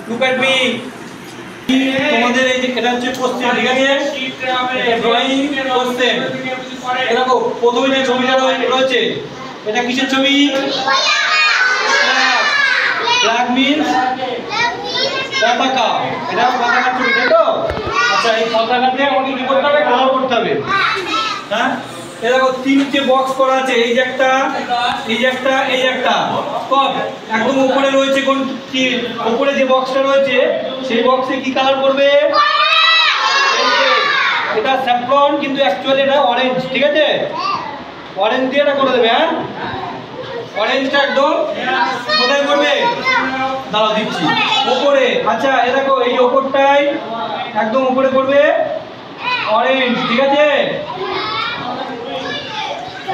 Look at me. তোমাদের এই যে এটা হচ্ছে কোশ্চেন, ঠিক আছে? Drawing question. দেখো প্রথমে যে ছবিটা রয়েছে এটা কিসের ছবি? ফ্ল্যাগ মিন্স পতাকা। এটা পতাকার ছবি, তাই তো? আচ্ছা, এই পতাকাতে আমাকে কি করতে হবে? কালার করতে হবে। হ্যাঁ, এই দেখো তিনটে বক্স করা আছে, এই যে একটা, এই যে একটা, এই একটা। কত একদম উপরে রয়েছে, কোন উপরে যে বক্সটা রয়েছে সেই বক্সে কি কালার করবে? এটা স্যাফরন, কিন্তু অ্যাকচুয়ালি এটা অরেঞ্জ, ঠিক আছে? অরেঞ্জ দিয়ে এটা করে দেবে। হ্যাঁ, অরেঞ্জটা একদম কোথায় করবে? দাঁড়াও দিচ্ছি, উপরে। আচ্ছা, এ দেখো এই উপরটাই একদম উপরে করবে অরেঞ্জ, ঠিক আছে?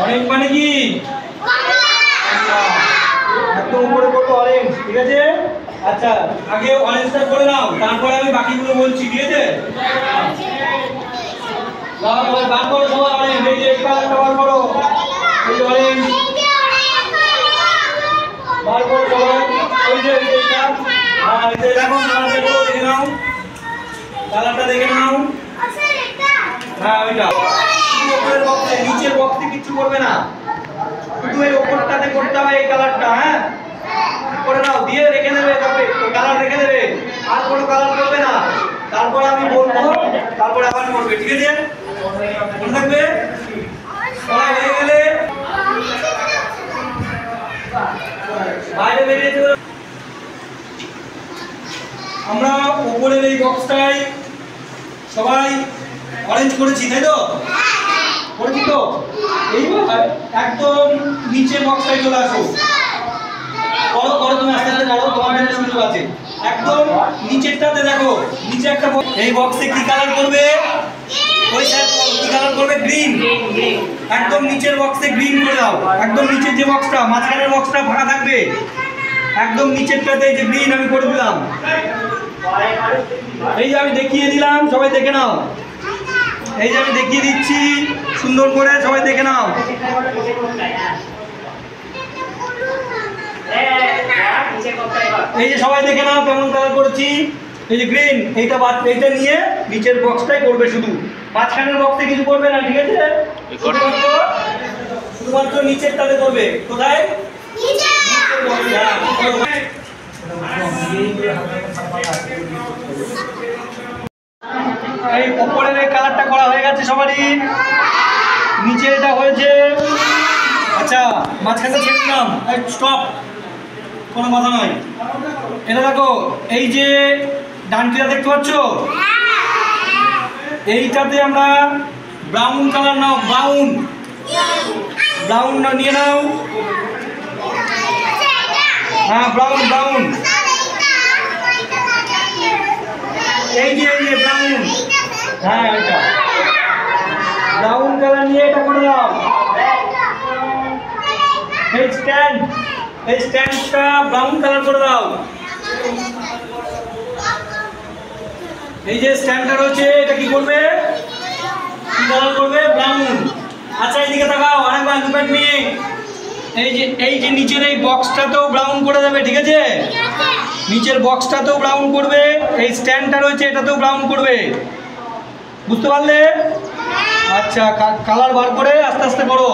অরেঞ্জ মানে কি? একদম উপরে করবো অরেঞ্জ, ঠিক আছে? আচ্ছা, আগে অরেঞ্জটা করে নাও, তারপরে আমি বাকিগুলো বলছি, ঠিক আছে? বার করো সবাই অরেঞ্জ, এই যে এই কালারটা বার করো, এই যে অরেঞ্জ বার করো সবাই, ওই যে এইটা। হ্যাঁ, এই যে দেখো কালারটা দেখে নাও, কালারটা দেখে নাও। হ্যাঁ, ওইটা উপরের বক্সে, নিচের বক্সে কিছু করবে না, শুধু এই উপরটাতে করতে হবে এই কালারটা। হ্যাঁ, করে নাও, দিয়ে রেখে দেবে, তবে কালার রেখে দেবে, আর কোনো কালার করবে না। তারপর আমি বলবো, তারপরে আবার করবে, ঠিক আছে? মনে থাকবে? সবাই হয়ে গেলে বাইরে বেরিয়ে চলে। আমরা উপরের এই বক্সটাই সবাই অরেঞ্জ করেছি, তাই তো? করেছি তো? এইবার একদম নিচের বক্সটাই চলে আসো। করো করো, তুমি আস্তে আস্তে করো, তোমার জন্য সুযোগ আছে। একদম নিচেরটাতে দেখো, নিচে একটা এই বক্সে কি কালার করবে? ওই কি কালার করবে? গ্রিন। একদম নিচের বক্সে গ্রিন করে দাও। একদম নিচের যে বক্সটা, মাঝখানের বক্সটা ফাঁকা থাকবে, একদম নিচেরটাতে এই যে গ্রিন আমি করে দিলাম। এই যে আমি দেখিয়ে দিলাম, সবাই দেখে নাও। এই যে আমি দেখিয়ে দিচ্ছি সুন্দর করে, সবাই দেখে নাও। এই যে সবাই দেখে নাও কেমন কালার করেছি। এই যে গ্রিন, এইটা নিয়ে নিচের বক্সটাই করবে, শুধু মাঝখানের বক্সে কিছু করবে না, ঠিক আছে? শুধুমাত্র নিচেরটাতে করবে। কোথায়? এই উপরের এই কালারটা করা হয়ে গেছে সবারই, নিচে এটা হয়েছে। আচ্ছা, মাঝখানে ছেড়ে দিলাম, স্টপ, কোনো কথা নয়। এটা দেখো, এই যে ডানটিটা দেখতে পাচ্ছ, এইটাতে আমরা ব্রাউন কালার নাও, ব্রাউন, ব্রাউন নিয়ে নাও। হ্যাঁ, ব্রাউন, ব্রাউন, এই যে ব্রাউন। হ্যাঁ, এটা ব্রাউন কালার নিয়ে এটা করে দাও। এই স্ট্যান্ডটা ব্রাউন কালার করে দাও। এই যে স্ট্যান্ডটা রয়েছে, এটা কি করবে? কি কালার করবে? ব্রাউন। আচ্ছা, এইদিকে তাকাও আরেকবার, লুক এট মি। এই যে নিচের এই বক্সটাতেও ব্রাউন করে দেবে, ঠিক আছে? নিচের বক্সটাতেও ব্রাউন করবে, এই স্ট্যান্ডটা রয়েছে এটাতেও ব্রাউন করবে, বুঝতে পারলে? আচ্ছা, কালার বার করে আস্তে আস্তে করো।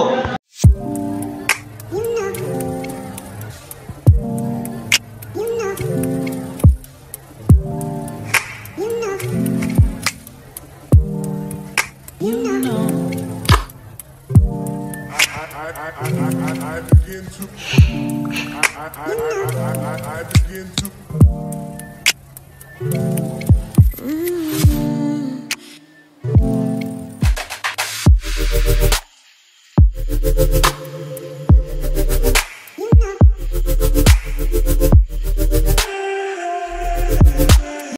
I begin to